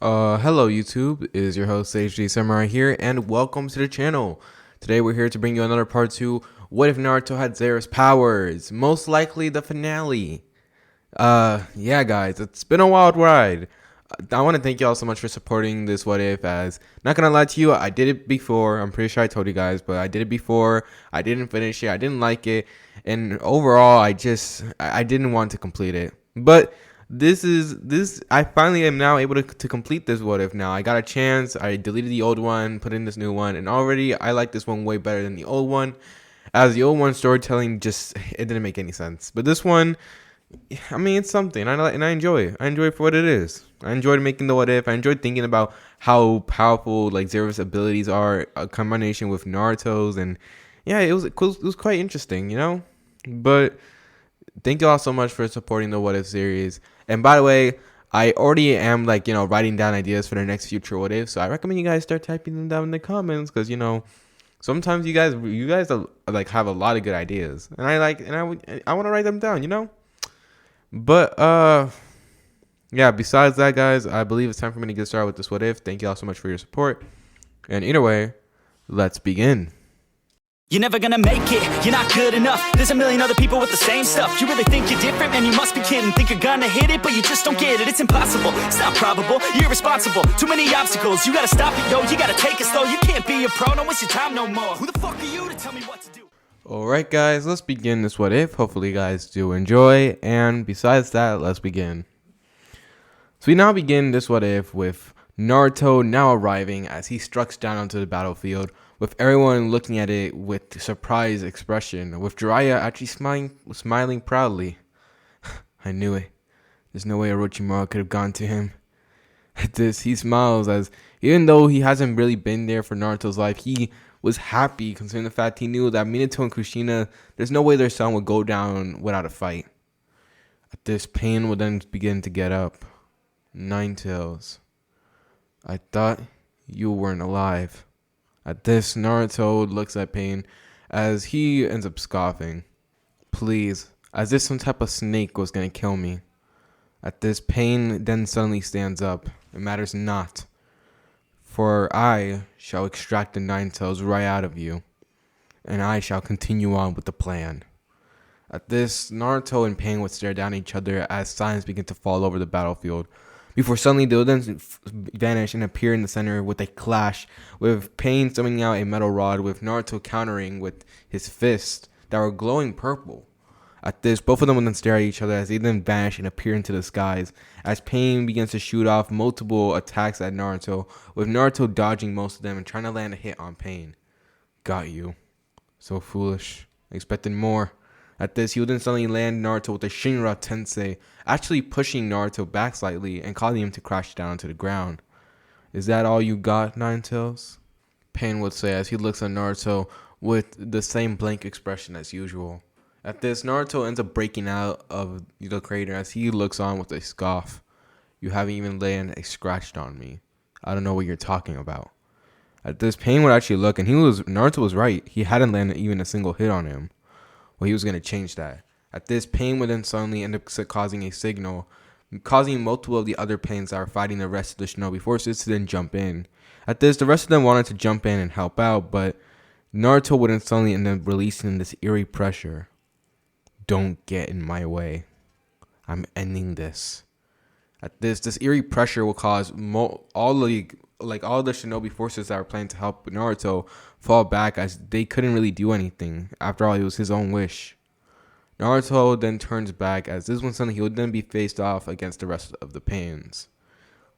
Hello YouTube, it is your host HD Samurai here, and welcome to the channel. Today we're here to bring you another part 2, What If Naruto Had Zeref's Powers? Most likely the finale. Yeah guys, it's been a wild ride. I want to thank you all so much for supporting this What If, as, not gonna lie to you, I did it before, I'm pretty sure I told you guys, but I did it before, I didn't finish it, I didn't like it, and overall I didn't want to complete it. But I finally am now able to complete this What If now. I got a chance, I deleted the old one, put in this new one, and already I like this one way better than the old one, as the old one storytelling it didn't make any sense. But this one, I mean, it's something, and I enjoy it. I enjoy it for what it is. I enjoyed making the What If. I enjoyed thinking about how powerful like Zeref's abilities are, a combination with Naruto's, and yeah, it was quite interesting, you know. But thank you all so much for supporting the What If series. And by the way, I already am writing down ideas for the next future What If. So I recommend you guys start typing them down in the comments, because sometimes you guys have a lot of good ideas, and I want to write them down, But yeah, besides that, guys, I believe it's time for me to get started with this What If. Thank you all so much for your support. And either way, let's begin. You're never gonna make it, you're not good enough. There's a million other people with the same stuff. You really think you're different? Man, you must be kidding. Think you're gonna hit it, but you just don't get it. It's impossible, it's not probable, you're irresponsible. Too many obstacles, you gotta stop it, yo. You gotta take it slow, you can't be a pro. Don't waste your time no more. Who the fuck are you to tell me what to do? Alright guys, let's begin this What If. Hopefully you guys do enjoy. And besides that, let's begin. So we now begin this What If with Naruto now arriving as he struts down onto the battlefield, with everyone looking at it with surprised expression, with Jiraiya actually smiling proudly. I knew it. There's no way Orochimaru could have gone to him. At this, he smiles, as even though he hasn't really been there for Naruto's life, he was happy considering the fact he knew that Minato and Kushina, there's no way their son would go down without a fight. At this, Pain would then begin to get up. Ninetales, I thought you weren't alive. At this, Naruto looks at Pain as he ends up scoffing. Please, as if some type of snake was going to kill me. At this, Pain then suddenly stands up. It matters not, for I shall extract the Ninetales right out of you, and I shall continue on with the plan. At this, Naruto and Pain would stare down at each other as signs begin to fall over the battlefield, before suddenly they would then vanish and appear in the center with a clash, with Pain summoning out a metal rod, with Naruto countering with his fists that were glowing purple. At this, both of them would then stare at each other as they then vanish and appear into the skies, as Pain begins to shoot off multiple attacks at Naruto, with Naruto dodging most of them and trying to land a hit on Pain. Got you. So foolish. I expected more. At this, he would then suddenly land Naruto with a Chibaku Tensei, actually pushing Naruto back slightly and causing him to crash down to the ground. Is that all you got, Ninetales? Pain would say as he looks at Naruto with the same blank expression as usual. At this, Naruto ends up breaking out of the crater as he looks on with a scoff. You haven't even laid a scratch on me. I don't know what you're talking about. At this, Pain would actually look, and Naruto was right. He hadn't landed even a single hit on him. Well, he was going to change that. At this, Pain would then suddenly end up causing a signal, causing multiple of the other Pains that are fighting the rest of the Shinobi forces to then jump in. At this, the rest of them wanted to jump in and help out, but Naruto would then suddenly end up releasing this eerie pressure. Don't get in my way. I'm ending this. At this eerie pressure will cause all the Shinobi forces that were planning to help Naruto fall back, as they couldn't really do anything. After all, it was his own wish. Naruto then turns back, as this one suddenly he would then be faced off against the rest of the Pains.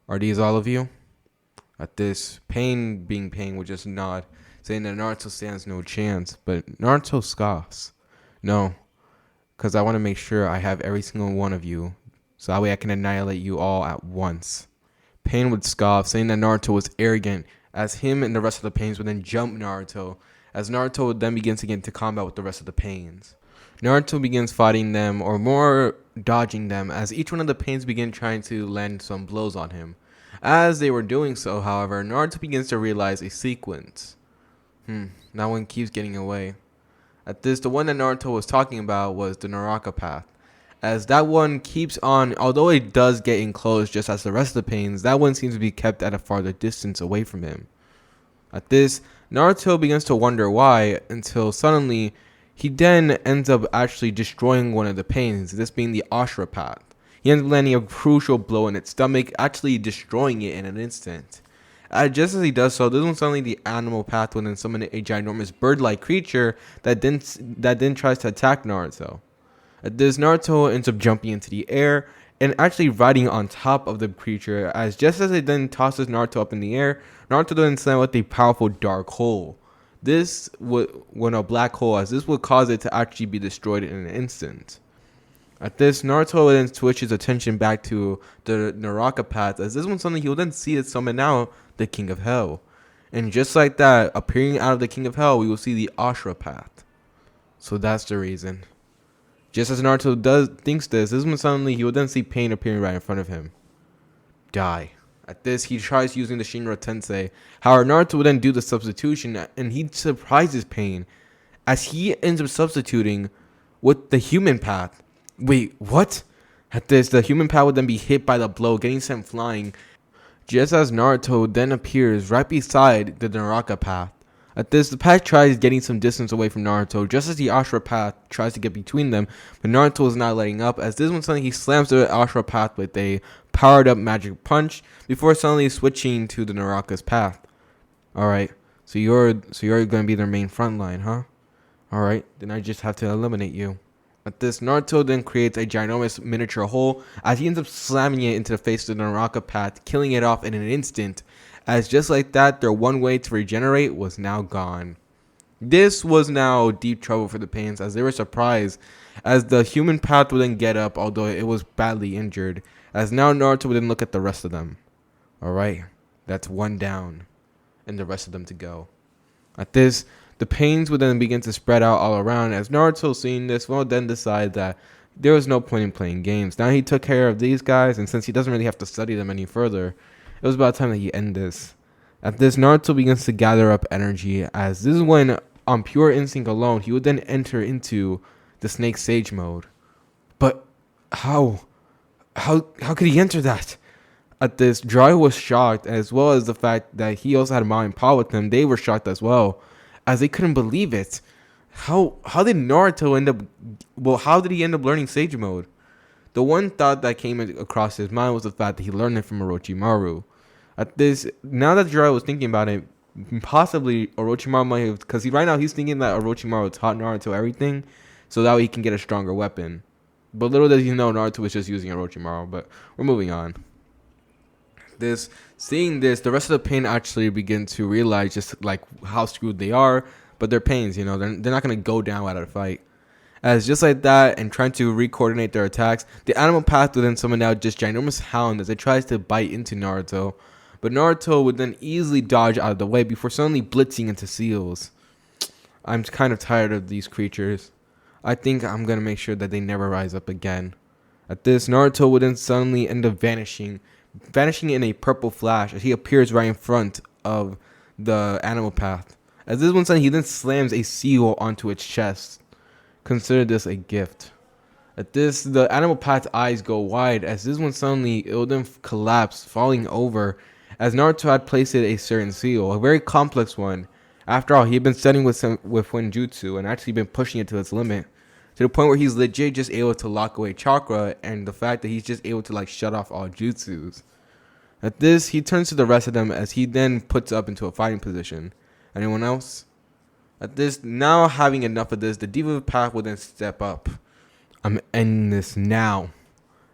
Are these all of you? At this, Pain being Pain would just nod, saying that Naruto stands no chance, but Naruto scoffs. No, because I want to make sure I have every single one of you, so that way I can annihilate you all at once. Pain would scoff, saying that Naruto was arrogant, as him and the rest of the Pains would then jump Naruto, as Naruto would then begin to get into combat with the rest of the Pains. Naruto begins fighting them, or more dodging them, as each one of the Pains begin trying to land some blows on him. As they were doing so, however, Naruto begins to realize a sequence. That one keeps getting away. At this, the one that Naruto was talking about was the Naraka path, as that one keeps on, although it does get enclosed just as the rest of the pains, that one seems to be kept at a farther distance away from him. At this, Naruto begins to wonder why, until suddenly he then ends up actually destroying one of the pains, this being the Ashura path. He ends up landing a crucial blow in its stomach, actually destroying it in an instant. Just as he does so, this one suddenly the animal path will then summon a ginormous bird-like creature that then tries to attack Naruto. At this, Naruto ends up jumping into the air and actually riding on top of the creature, as just as it then tosses Naruto up in the air, Naruto then slams with a powerful dark hole. This would, when a black hole, as this would cause it to actually be destroyed in an instant. At this, Naruto then switches attention back to the Naraka path, as this one suddenly he will then see it summon out the King of Hell. And just like that, appearing out of the King of Hell, we will see the Ashura path. So that's the reason. Just as Naruto thinks this one suddenly he will then see Pain appearing right in front of him. Die. At this, he tries using the Shinra Tensei. However, Naruto will then do the substitution, and he surprises Pain, as he ends up substituting with the human path. Wait, what? At this, the human path would then be hit by the blow, getting sent flying, just as Naruto then appears right beside the Naraka path. At this, the path tries getting some distance away from Naruto, just as the Ashura path tries to get between them, but Naruto is not letting up, as this one suddenly he slams the Ashura path with a powered up magic punch, before suddenly switching to the Naraka's path. Alright, so you're gonna be their main front line, huh? Alright, then I just have to eliminate you. At this, Naruto then creates a ginormous miniature hole, as he ends up slamming it into the face of the Naraka path, killing it off in an instant, as just like that, their one way to regenerate was now gone. This was now deep trouble for the Pains, as they were surprised, as the human path would then get up, although it was badly injured, as now Naruto would then look at the rest of them. Alright, that's one down, and the rest of them to go. At this, the Pains would then begin to spread out all around, as Naruto, seeing this, will then decide that there was no point in playing games. Now he took care of these guys, and since he doesn't really have to study them any further, it was about time that he end this. At this, Naruto begins to gather up energy, as this is when, on pure instinct alone, he would then enter into the Snake Sage mode. But how could he enter that? At this, Jiraiya was shocked, as well as the fact that he also had Mind Power with him. They were shocked as well, as they couldn't believe it. How did Naruto end up? Well, how did he end up learning Sage mode? The one thought that came across his mind was the fact that he learned it from Orochimaru. At this, now that Jiraiya was thinking about it, possibly Orochimaru might have, because right now he's thinking that Orochimaru taught Naruto everything, so that way he can get a stronger weapon. But little does he know, Naruto was just using Orochimaru. But we're moving on. Seeing this, the rest of the Pain actually begin to realize just like how screwed they are, but they're Pains, they're not gonna go down without a fight. As just like that, and trying to re-coordinate their attacks, the animal path would then summon out just ginormous hound as it tries to bite into Naruto. But Naruto would then easily dodge out of the way before suddenly blitzing into seals. I'm kind of tired of these creatures. I think I'm going to make sure that they never rise up again. At this, Naruto would then suddenly end up vanishing in a purple flash as he appears right in front of the animal path. As this one suddenly, he then slams a seal onto its chest. Consider this a gift. At this, the animal path's eyes go wide as this one suddenly, it will then collapse, falling over, as Naruto had placed it a certain seal, a very complex one. After all, he had been studying with Wenjutsu and actually been pushing it to its limit, to the point where he's legit just able to lock away chakra, and the fact that he's just able to shut off all jutsus. At this, he turns to the rest of them as he then puts up into a fighting position. Anyone else? At this, now having enough of this, the Diva Path will then step up. I'm ending this now.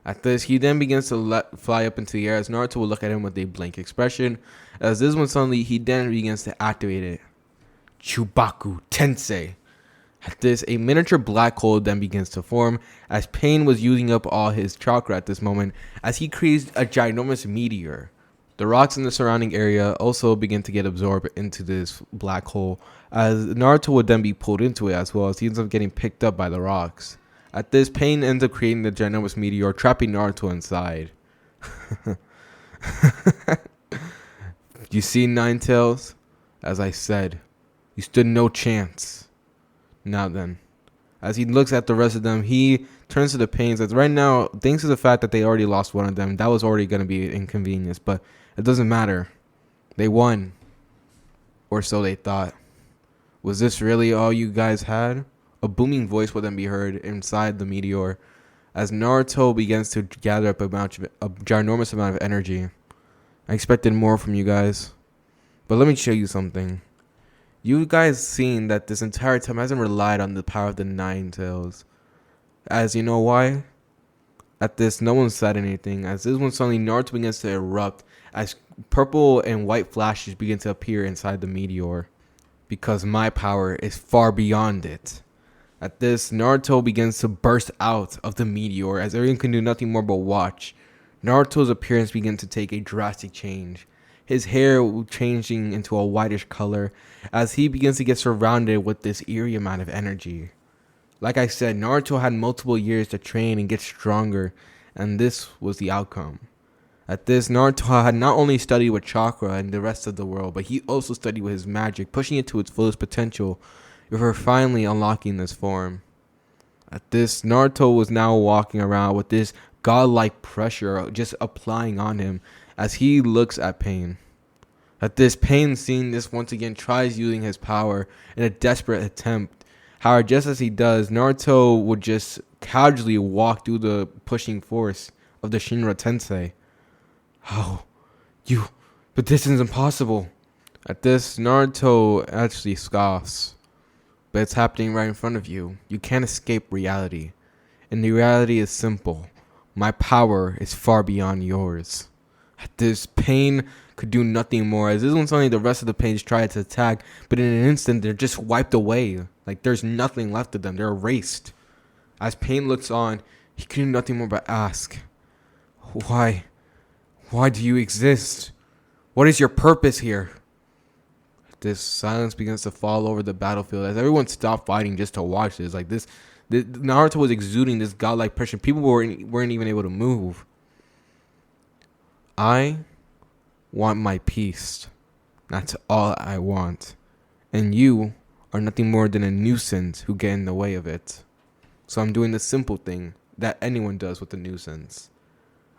At this, he then begins to fly up into the air as Naruto will look at him with a blank expression. As this one suddenly, he then begins to activate it. Chibaku Tensei. At this, a miniature black hole then begins to form as Pain was using up all his chakra at this moment as he creates a ginormous meteor. The rocks in the surrounding area also begin to get absorbed into this black hole as Naruto would then be pulled into it as well as he ends up getting picked up by the rocks. At this, Pain ends up creating the ginormous meteor, trapping Naruto inside. You see, Ninetales? As I said, you stood no chance. Now then, as he looks at the rest of them, he turns to the pains. As right now, thanks to the fact that they already lost one of them, that was already going to be an inconvenience. But it doesn't matter. They won. Or so they thought. Was this really all you guys had? A booming voice would then be heard inside the meteor as Naruto begins to gather up a ginormous amount of energy. I expected more from you guys. But let me show you something. You guys seen that this entire time hasn't relied on the power of the Nine Tails. As you know why? At this, no one said anything. As this one suddenly Naruto begins to erupt as purple and white flashes begin to appear inside the meteor. Because my power is far beyond it. At this, Naruto begins to burst out of the meteor as everyone can do nothing more but watch. Naruto's appearance begins to take a drastic change. His hair changing into a whitish color as he begins to get surrounded with this eerie amount of energy. Like I said, Naruto had multiple years to train and get stronger, and this was the outcome. At this, Naruto had not only studied with chakra and the rest of the world, but he also studied with his magic, pushing it to its fullest potential before finally unlocking this form. At this, Naruto was now walking around with this godlike pressure just applying on him as he looks at Pain. At this, Pain, seeing this once again, tries using his power in a desperate attempt. However, just as he does, Naruto would just casually walk through the pushing force of the Shinra Tensei. Oh, but this is impossible. At this, Naruto actually scoffs. But it's happening right in front of you. You can't escape reality. And the reality is simple. My power is far beyond yours. At this, Pain could do nothing more, as this one suddenly the rest of the page tried to attack, but in an instant they're just wiped away. Like there's nothing left of them. They're erased. As Pain looks on, he can do nothing more but ask, Why? Why do you exist? What is your purpose here? This silence begins to fall over the battlefield as everyone stopped fighting just to watch this. Like this Naruto was exuding this godlike pressure. People weren't even able to move. I want my peace. That's all I want. And you are nothing more than a nuisance who get in the way of it. So I'm doing the simple thing that anyone does with a nuisance.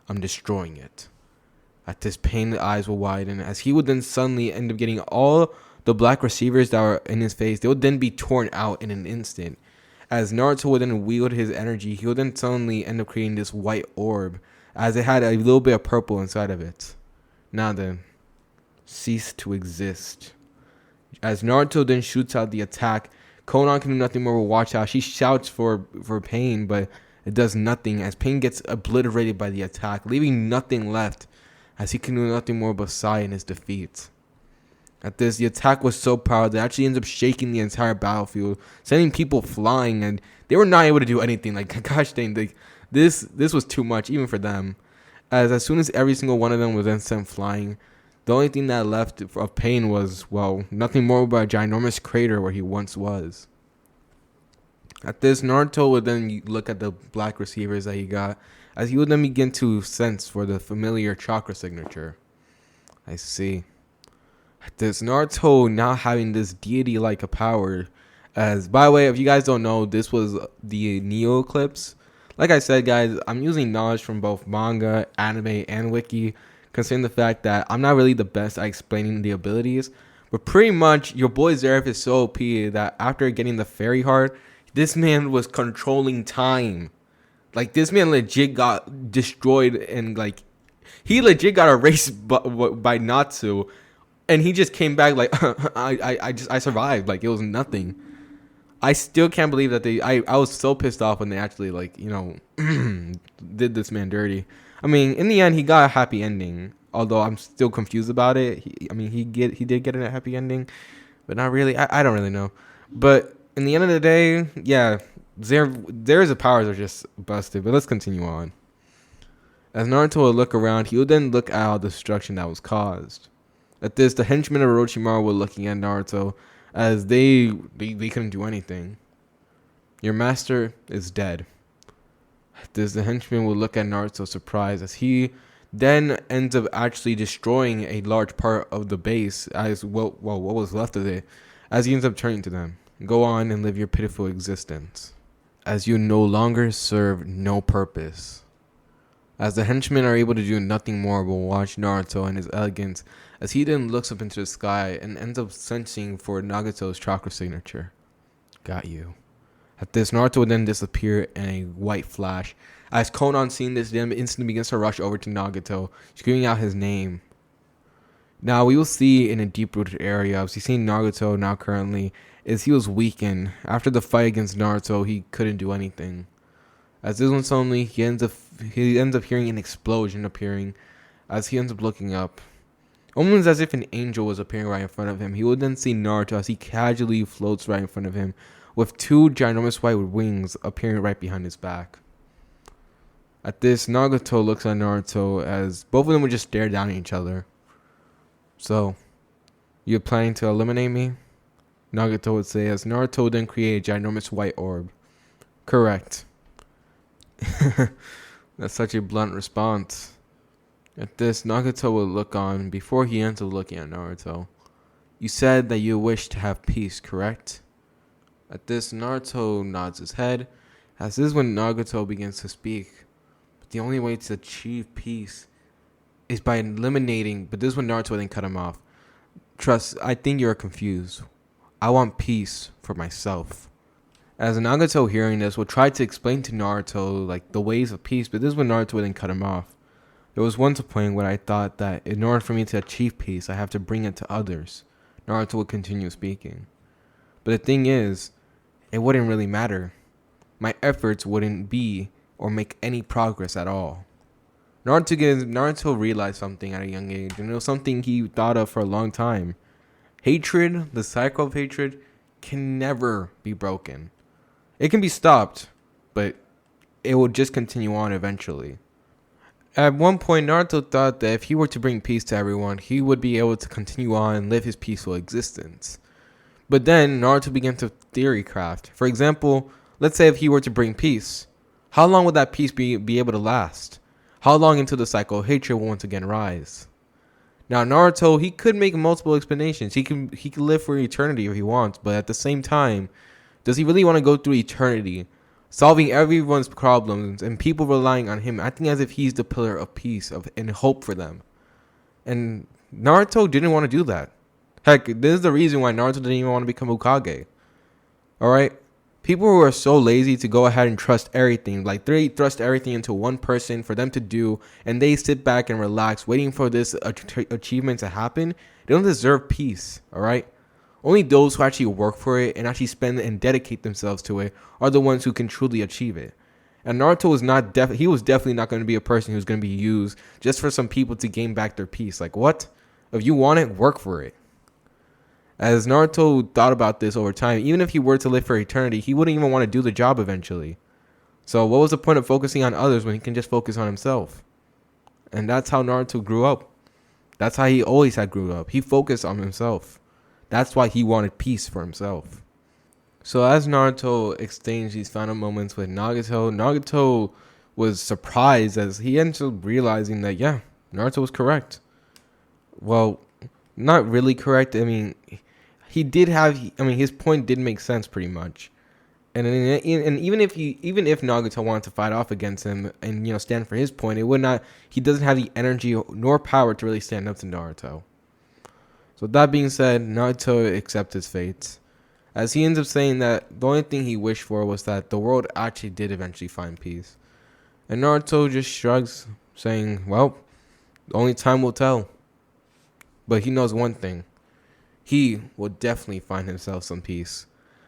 I'm destroying it. At this, Pain, the eyes will widen as he would then suddenly end up getting all the black receivers that were in his face. They would then be torn out in an instant. As Naruto would then wield his energy, he would then suddenly end up creating this white orb as it had a little bit of purple inside of it. Now then, cease to exist. As Naruto then shoots out the attack, Konan can do nothing more but watch out. She shouts for Pain, but it does nothing as Pain gets obliterated by the attack, leaving nothing left as he can do nothing more but sigh in his defeat. At this, the attack was so powerful that it actually ends up shaking the entire battlefield, sending people flying, and they were not able to do anything. Like, gosh dang, this was too much, even for them. As soon as every single one of them was then sent flying, the only thing that left of Pain was, well, nothing more but a ginormous crater where he once was. At this, Naruto would then look at the black receivers that he got, as he would then begin to sense for the familiar chakra signature. I see. At this, Naruto now having this deity-like a power, as, by the way, if you guys don't know, this was the Neo Eclipse. Like I said, guys, I'm using knowledge from both manga, anime, and wiki, considering the fact that I'm not really the best at explaining the abilities, but pretty much your boy Zeref is so OP that after getting the fairy heart, this man was controlling time. Like, this man legit got destroyed, and like he legit got erased by Natsu, and he just came back like I survived. Like, it was nothing. I still can't believe that I was so pissed off when they actually, like, you know, did this man dirty. I mean, in the end, he got a happy ending. Although I'm still confused about it. He did get a happy ending, but not really. I don't really know. But in the end of the day, yeah, Zeref's powers are just busted. But let's continue on. As Naruto would look around, he would then look at all the destruction that was caused. At this, the henchmen of Orochimaru were looking at Naruto, as they couldn't do anything. Your master is dead. At this, the henchman will look at Naruto surprised, as he then ends up actually destroying a large part of the base, as what was left of it, as he ends up turning to them. Go on and live your pitiful existence. as you no longer serve no purpose. As the henchmen are able to do nothing more but watch Naruto and his elegance as he then looks up into the sky and ends up sensing for Nagato's chakra signature. Got you. At this, Naruto would then disappear in a white flash. As Konan seeing this, then instantly begins to rush over to Nagato, screaming out his name. Now, we will see in a deep-rooted area, as we see Nagato now currently, is he was weakened. After the fight against Naruto, he couldn't do anything. As this one suddenly, he ends up hearing an explosion appearing, as he ends up looking up. Almost as if an angel was appearing right in front of him. He would then see Naruto as he casually floats right in front of him, with two ginormous white wings appearing right behind his back. At this, Nagato looks at Naruto as both of them would just stare down at each other. So, you're planning to eliminate me? Nagato would say as Naruto would then create a ginormous white orb. Correct. That's such a blunt response. At this, Nagato would look on before he ends up looking at Naruto. You said that you wish to have peace, correct? At this, Naruto nods his head, as this is when Nagato begins to speak. But the only way to achieve peace is by eliminating, but this is when Naruto then cut him off. Trust, I think you're confused. I want peace for myself. As Nagato hearing this will try to explain to Naruto like the ways of peace, but this is when Naruto would then cut him off. There was once a point where I thought that in order for me to achieve peace, I have to bring it to others. Naruto would continue speaking. But the thing is, it wouldn't really matter. My efforts wouldn't be or make any progress at all. Naruto realized something at a young age, and it was something he thought of for a long time. Hatred, the cycle of hatred, can never be broken. It can be stopped, but it will just continue on eventually. At one point, Naruto thought that if he were to bring peace to everyone, he would be able to continue on and live his peaceful existence. But then, Naruto began to theory craft. For example, let's say if he were to bring peace, how long would that peace be able to last? How long until the cycle of hatred will once again rise? Now, Naruto, he could make multiple explanations. He could live for eternity if he wants, but at the same time, does he really want to go through eternity, solving everyone's problems and people relying on him, acting as if he's the pillar of peace and hope for them? And Naruto didn't want to do that. Heck, this is the reason why Naruto didn't even want to become Hokage. Alright? People who are so lazy to go ahead and trust everything, like they thrust everything into one person for them to do, and they sit back and relax waiting for this achievement to happen, they don't deserve peace, alright? Only those who actually work for it and actually spend and dedicate themselves to it are the ones who can truly achieve it. And Naruto was he was definitely not going to be a person who's going to be used just for some people to gain back their peace. Like, what? If you want it, work for it. As Naruto thought about this over time, even if he were to live for eternity, he wouldn't even want to do the job eventually. So what was the point of focusing on others when he can just focus on himself? And that's how Naruto grew up. That's how he always had grew up. He focused on himself. That's why he wanted peace for himself. So as Naruto exchanged these final moments with Nagato, Nagato was surprised as he ended up realizing that, yeah, Naruto was correct. Well, not really correct. I mean, his point did make sense pretty much. And even if Nagato wanted to fight off against him and stand for his point, he doesn't have the energy nor power to really stand up to Naruto. So that being said, Naruto accepts his fate, as he ends up saying that the only thing he wished for was that the world actually did eventually find peace. And Naruto just shrugs, saying, well, only time will tell. But he knows one thing. He will definitely find himself some peace.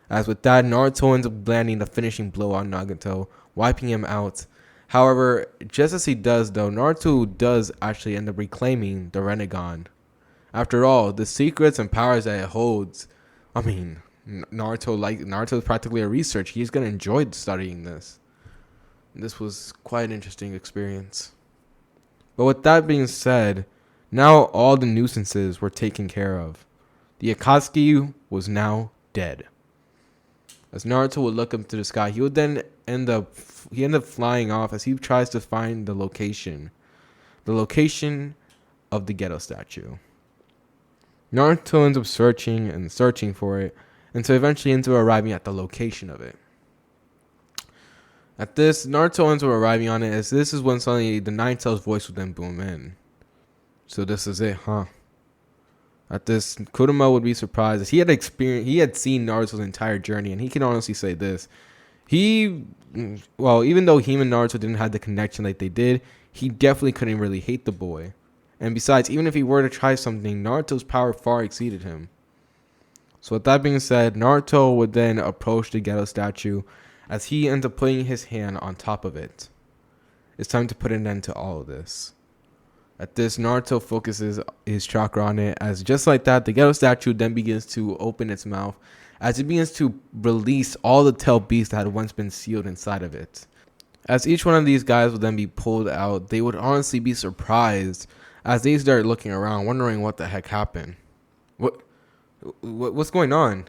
As with that, Naruto ends up landing the finishing blow on Nagato, wiping him out. However, just as he does though, Naruto does actually end up reclaiming the Rinnegan. After all, the secrets and powers that it holds, I mean, Naruto is practically a research. He's going to enjoy studying this. This was quite an interesting experience. But with that being said, now all the nuisances were taken care of. The Akatsuki was now dead. As Naruto would look up to the sky, he would then end up flying off as he tries to find the location of the Geto statue. Naruto ends up searching and searching for it, until eventually ends up arriving at the location of it. At this, Naruto ends up arriving on it, as this is when suddenly the Nine Tails voice would then boom in. So this is it, huh? At this, Kurama would be surprised as he had seen Naruto's entire journey, and he can honestly say this. Even though him and Naruto didn't have the connection like they did, he definitely couldn't really hate the boy. And besides, even if he were to try something, Naruto's power far exceeded him. So with that being said, Naruto would then approach the ghetto statue as he ends up putting his hand on top of it. It's time to put an end to all of this. At this, Naruto focuses his chakra on it, as just like that, the ghetto statue then begins to open its mouth as it begins to release all the tail beasts that had once been sealed inside of it. As each one of these guys would then be pulled out, they would honestly be surprised as they start looking around, wondering what the heck happened. What's going on?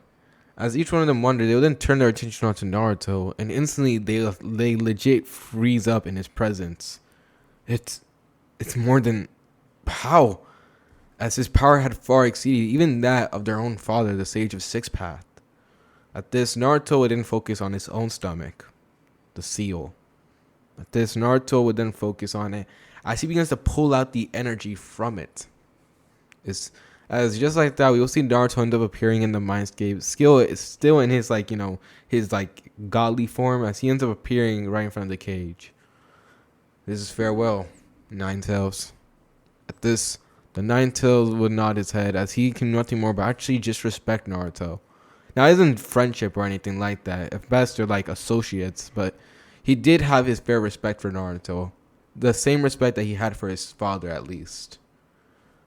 As each one of them wondered, they would then turn their attention onto Naruto, and instantly they legit freeze up in his presence. It's more than how, as his power had far exceeded even that of their own father, the Sage of Six Path. At this, Naruto would then focus on his own stomach, the seal. At this, Naruto would then focus on it as he begins to pull out the energy from it. As just like that, we will see Naruto end up appearing in the Mindscape. Skill is still in his his godly form as he ends up appearing right in front of the cage. This is farewell, Nine Tails. At this, the Nine Tails would nod his head as he can do nothing more but actually just respect Naruto. Now, it isn't friendship or anything like that. At best, they're like associates, but he did have his fair respect for Naruto. The same respect that he had for his father, at least.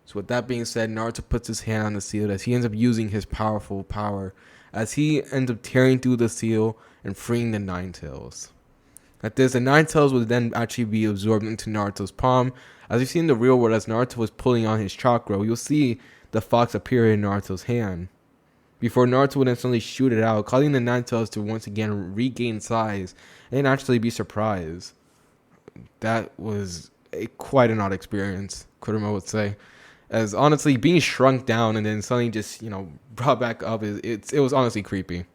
So with that being said, Naruto puts his hand on the seal as he ends up using his powerful power as he ends up tearing through the seal and freeing the Nine Tails. At this, the Nine Tails would then actually be absorbed into Naruto's palm. As you see in the real world, as Naruto was pulling on his chakra, you'll see the fox appear in Naruto's hand. Before Naruto would instantly shoot it out, causing the Nine Tails to once again regain size and actually be surprised. That was quite an odd experience, Kurama would say. As honestly, being shrunk down and then suddenly just, brought back up, it was honestly creepy.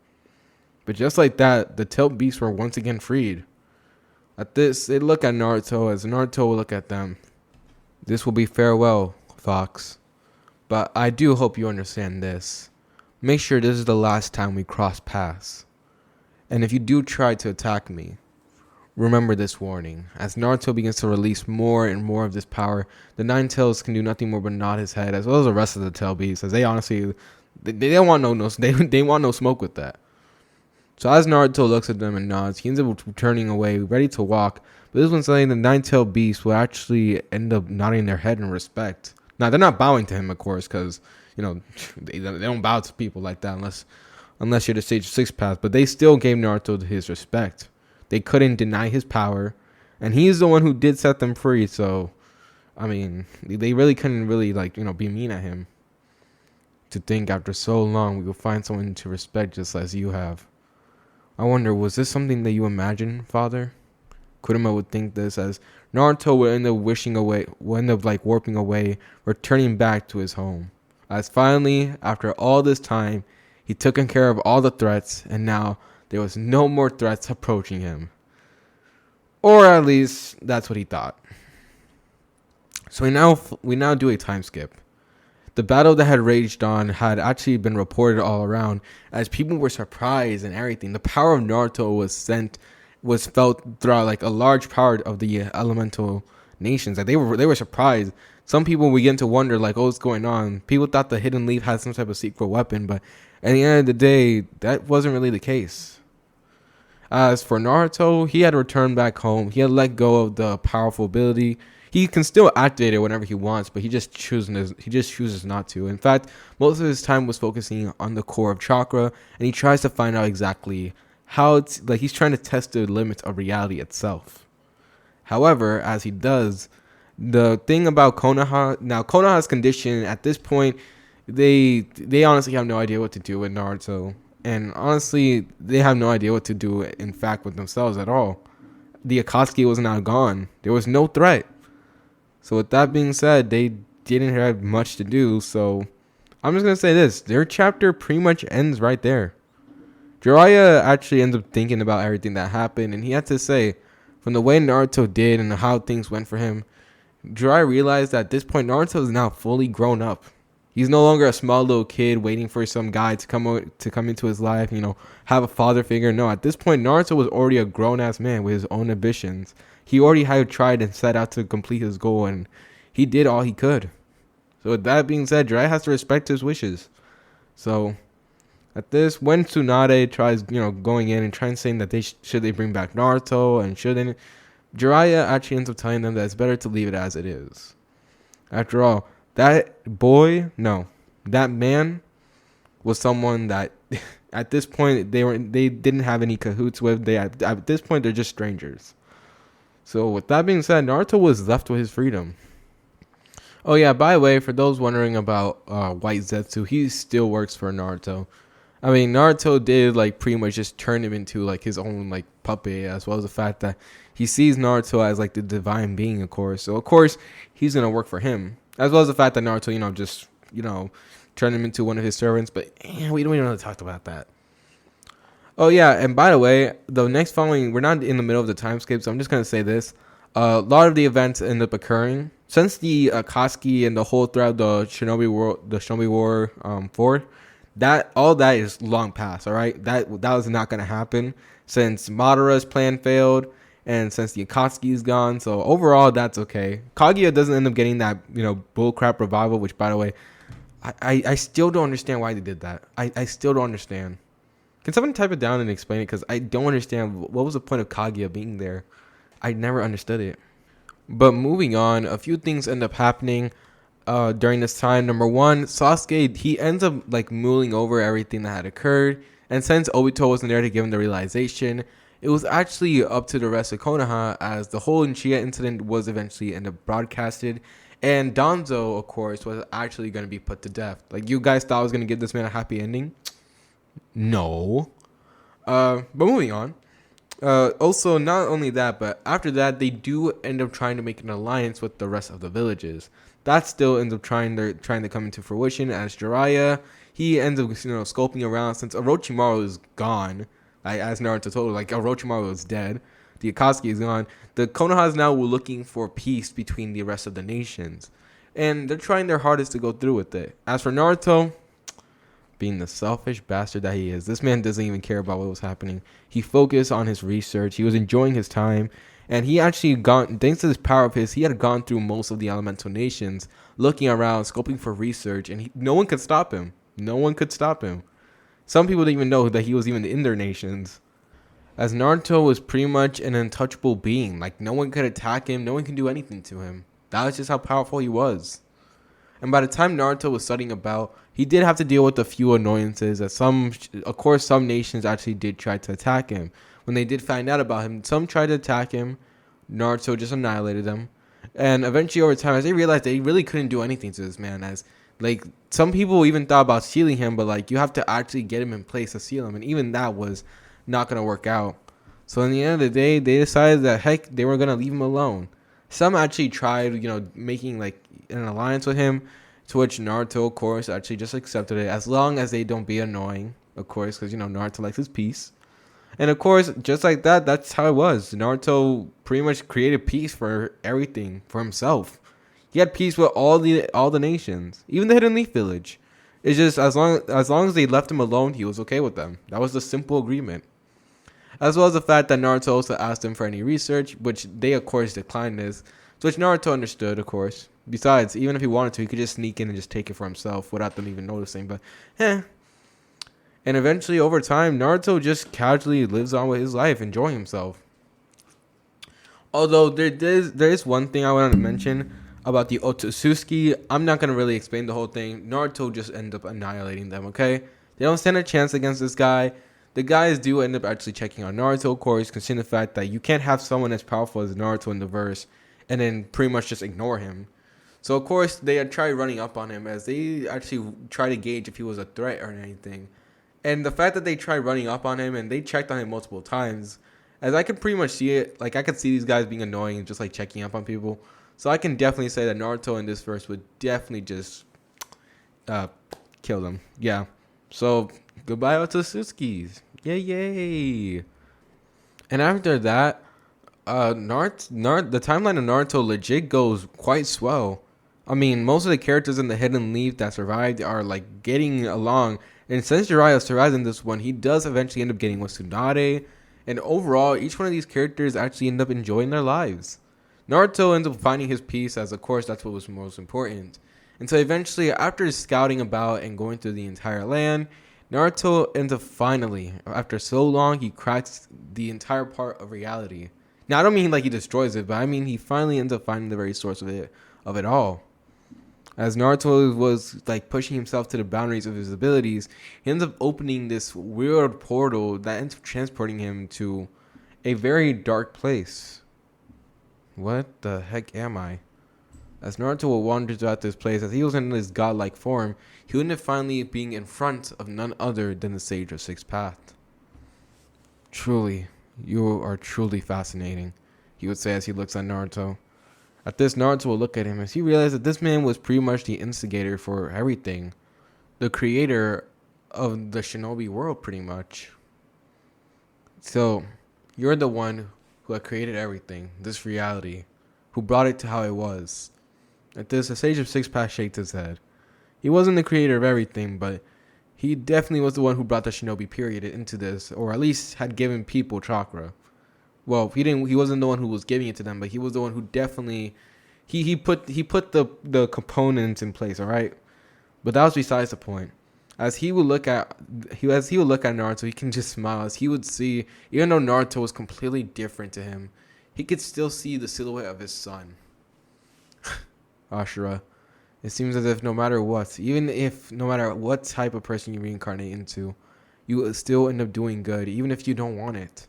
But just like that, the tailed beasts were once again freed. At this, they look at Naruto as Naruto will look at them. This will be farewell, Fox. But I do hope you understand this. Make sure this is the last time we cross paths. And if you do try to attack me, remember this warning. As Naruto begins to release more and more of this power, the Nine Tails can do nothing more but nod his head, as well as the rest of the tail beasts, as they honestly, they don't want they want no smoke with that. So as Naruto looks at them and nods, he ends up turning away, ready to walk. But this one's saying the Nine-Tailed Beast will actually end up nodding their head in respect. Now, they're not bowing to him, of course, because, they don't bow to people like that unless you're the Sage of Six Paths. But they still gave Naruto his respect. They couldn't deny his power. And he's the one who did set them free. So, they really couldn't really, be mean at him. To think after so long, we will find someone to respect just as you have. I wonder, was this something that you imagined, Father? Kurama would think this as Naruto would end up warping away, returning back to his home. As finally, after all this time, he took care of all the threats, and now there was no more threats approaching him. Or at least, that's what he thought. So we now do a time skip. The battle that had raged on had actually been reported all around, as people were surprised and everything. The power of Naruto was felt throughout a large part of the elemental nations. They were surprised. Some people began to wonder what's going on. People thought the hidden leaf had some type of secret weapon, but at the end of the day, that wasn't really the case. As for Naruto, he had returned back home. He had let go of the powerful ability. He can still activate it whenever he wants, but he just chooses not to. In fact, most of his time was focusing on the core of chakra, and he tries to find out exactly how he's trying to test the limits of reality itself. However, as he does, the thing about Konoha's condition at this point, they honestly have no idea what to do with Naruto, and honestly, they have no idea what to do, in fact, with themselves at all. The Akatsuki was now gone. There was no threat. So with that being said, they didn't have much to do. So I'm just going to say this. Their chapter pretty much ends right there. Jiraiya actually ends up thinking about everything that happened, and he had to say, from the way Naruto did and how things went for him, Jiraiya realized that at this point Naruto is now fully grown up. He's no longer a small little kid waiting for some guy to come into his life, have a father figure. No, at this point Naruto was already a grown ass man with his own ambitions. He already had tried and set out to complete his goal, and he did all he could. So with that being said, Jiraiya has to respect his wishes. So at this, when Tsunade tries, going in and trying saying that should they bring back Naruto and shouldn't, Jiraiya actually ends up telling them that it's better to leave it as it is. After all, that man was someone that at this point they didn't have any cahoots with. At this point they're just strangers. So with that being said, Naruto was left with his freedom. Oh yeah, by the way, for those wondering about White Zetsu, he still works for Naruto. I mean, Naruto did pretty much just turn him into his own puppet, as well as the fact that he sees Naruto as the divine being, of course. So of course he's gonna work for him, as well as the fact that Naruto, just turned him into one of his servants. But we don't even talk about that. Oh yeah, and by the way, the next following, we're not in the middle of the time skip, so I'm just gonna say this. A lot of the events end up occurring since the Akatsuki and the whole throughout the Shinobi War 4. That all that is long past. All right, that was not gonna happen since Madara's plan failed and since the Akatsuki is gone. So overall, that's okay. Kaguya doesn't end up getting that bullcrap revival, which by the way, I still don't understand why they did that. I still don't understand. Can someone type it down and explain it? Because I don't understand what was the point of Kaguya being there. I never understood it. But moving on, a few things end up happening during this time. Number one, Sasuke, he ends up mulling over everything that had occurred. And since Obito wasn't there to give him the realization, it was actually up to the rest of Konoha, as the whole Uchiha incident was eventually end up broadcasted. And Danzo, of course, was actually going to be put to death. You guys thought I was going to give this man a happy ending? No. But moving on. Also, not only that, but after that, they do end up trying to make an alliance with the rest of the villages. That still ends up trying to come into fruition, as Jiraiya, he ends up scoping around since Orochimaru is gone. As Naruto told, Orochimaru is dead. The Akatsuki is gone. The Konoha is now looking for peace between the rest of the nations, and they're trying their hardest to go through with it. As for Naruto, being the selfish bastard that he is, this man doesn't even care about what was happening. He focused on his research. He was enjoying his time, and he actually thanks to this power of his, he had gone through most of the elemental nations, looking around, scoping for research, and no one could stop him. No one could stop him. Some people didn't even know that he was even in their nations, as Naruto was pretty much an untouchable being. No one could attack him. No one can do anything to him. That was just how powerful he was. And by the time Naruto was studying about, he did have to deal with a few annoyances. As some nations actually did try to attack him. When they did find out about him, some tried to attack him. Naruto just annihilated them. And eventually, over time, as they realized they really couldn't do anything to this man, as some people even thought about sealing him, but you have to actually get him in place to seal him, and even that was not gonna work out. So in the end of the day, they decided that heck, they were gonna leave him alone. Some actually tried, making an alliance with him, to which Naruto, of course, actually just accepted it, as long as they don't be annoying, of course, because Naruto likes his peace. And of course, just like that, that's how it was. Naruto pretty much created peace for everything, for himself. He had peace with all the nations, even the Hidden Leaf Village. It's just as long as they left him alone, he was okay with them. That was the simple agreement. As well as the fact that Naruto also asked them for any research, which they of course declined this, which Naruto understood, of course. Besides, even if he wanted to, he could just sneak in and just take it for himself without them even noticing. But, And eventually, over time, Naruto just casually lives on with his life, enjoying himself. Although there is one thing I wanted to mention about the Otsutsuki. I'm not going to really explain the whole thing. Naruto just ends up annihilating them, okay? They don't stand a chance against this guy. The guys do end up actually checking on Naruto, of course, considering the fact that you can't have someone as powerful as Naruto in the verse and then pretty much just ignore him. So, of course, they had tried running up on him, as they actually tried to gauge if he was a threat or anything. And the fact that they tried running up on him and they checked on him multiple times, as I could pretty much see it, I could see these guys being annoying and just checking up on people. So I can definitely say that Naruto in this verse would definitely just kill them. Yeah. So goodbye Otsutsuki. Yay, yay. And after that, the timeline of Naruto legit goes quite swell. I mean, most of the characters in the Hidden Leaf that survived are like getting along. And since Jiraiya survives in this one, he does eventually end up getting with Tsunade. And overall, each one of these characters actually end up enjoying their lives. Naruto ends up finding his peace, as of course that's what was most important. And so eventually, after scouting about and going through the entire land, Naruto ends up finally, after so long, he cracks the entire part of reality. Now, I don't mean like he destroys it, but I mean he finally ends up finding the very source of it all. As Naruto was like pushing himself to the boundaries of his abilities, he ends up opening this weird portal that ends up transporting him to a very dark place. What the heck am I? As Naruto wanders throughout this place, as he was in his godlike form, he ended up finally being in front of none other than the Sage of Six Paths. Truly, you are truly fascinating, he would say as he looks at Naruto. At this, Naruto will look at him as he realized that this man was pretty much the instigator for everything. The creator of the shinobi world, pretty much. So, you're the one who had created everything, this reality, who brought it to how it was. At this, the Sage of Six Paths shakes his head. He wasn't the creator of everything, but he definitely was the one who brought the shinobi period into this, or at least had given people chakra. Well, he wasn't the one who was giving it to them, but he was the one who definitely he put the components in place, all right? But that was besides the point. As he would look at Naruto, he can just smile as he would see, even though Naruto was completely different to him, he could still see the silhouette of his son. Ashura, it seems as if no matter what type of person you reincarnate into, you will still end up doing good, even if you don't want it.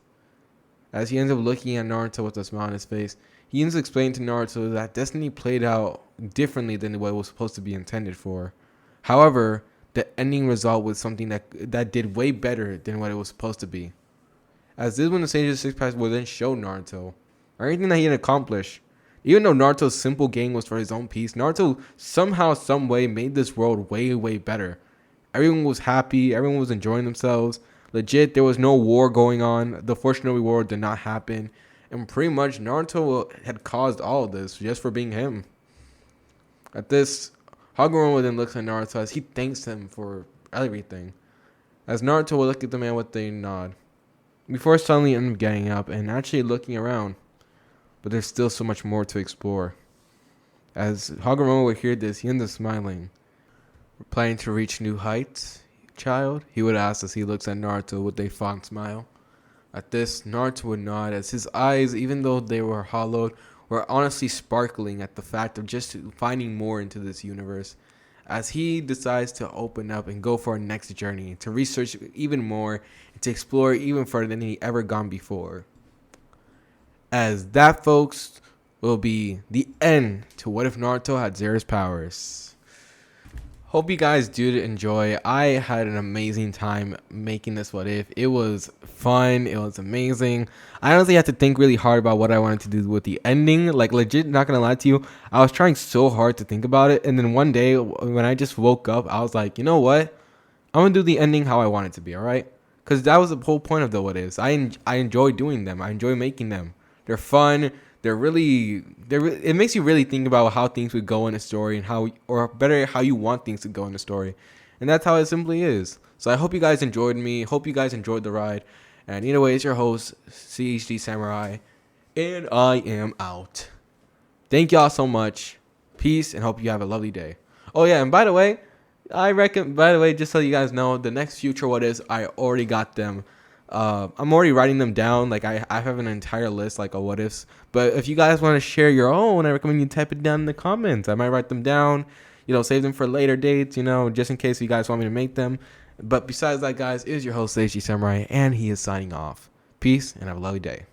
As he ends up looking at Naruto with a smile on his face, he ends up explaining to Naruto that destiny played out differently than what it was supposed to be intended for. However, the ending result was something that did way better than what it was supposed to be. As this when the Sage of Six Paths will then show Naruto everything that he had accomplished. Even though Naruto's simple gain was for his own peace, Naruto somehow, some way made this world way, way better. Everyone was happy. Everyone was enjoying themselves. Legit, there was no war going on. The Shinobi War did not happen. And pretty much Naruto had caused all of this just for being him. At this, Hagoromo then looks at Naruto as he thanks him for everything. As Naruto will look at the man with a nod, before suddenly ending up getting up and actually looking around. But there's still so much more to explore. As Hagoromo would hear this, he ends up smiling. Planning to reach new heights, child? He would ask as he looks at Naruto with a fond smile. At this, Naruto would nod as his eyes, even though they were hollowed, were honestly sparkling at the fact of just finding more into this universe. As he decides to open up and go for a next journey, to research even more, and to explore even further than he ever gone before. As that, folks, will be the end to What If Naruto Had Zeref's Powers. Hope you guys do enjoy. I had an amazing time making this What If. It was fun. It was amazing. I honestly had to think really hard about what I wanted to do with the ending. Like, legit, not gonna lie to you, I was trying so hard to think about it. And then one day, when I just woke up, I was like, you know what? I'm gonna do the ending how I want it to be, alright? Because that was the whole point of the What Ifs. I enjoy doing them. I enjoy making them. They're fun. It makes you really think about how things would go in a story and how you want things to go in the story. And that's how it simply is. So I hope you guys enjoyed me. Hope you guys enjoyed the ride. And anyway, it's your host, CHD Samurai. And I am out. Thank y'all so much. Peace and hope you have a lovely day. Oh yeah, and by the way, just so you guys know, the next future What Ifs, I already got them. I'm already writing them down. Like I have an entire list like of what ifs. But if you guys want to share your own, I recommend you type it down in the comments. I might write them down, save them for later dates, just in case you guys want me to make them. But besides that, guys, it is your host, HD Samurai, and he is signing off. Peace and have a lovely day.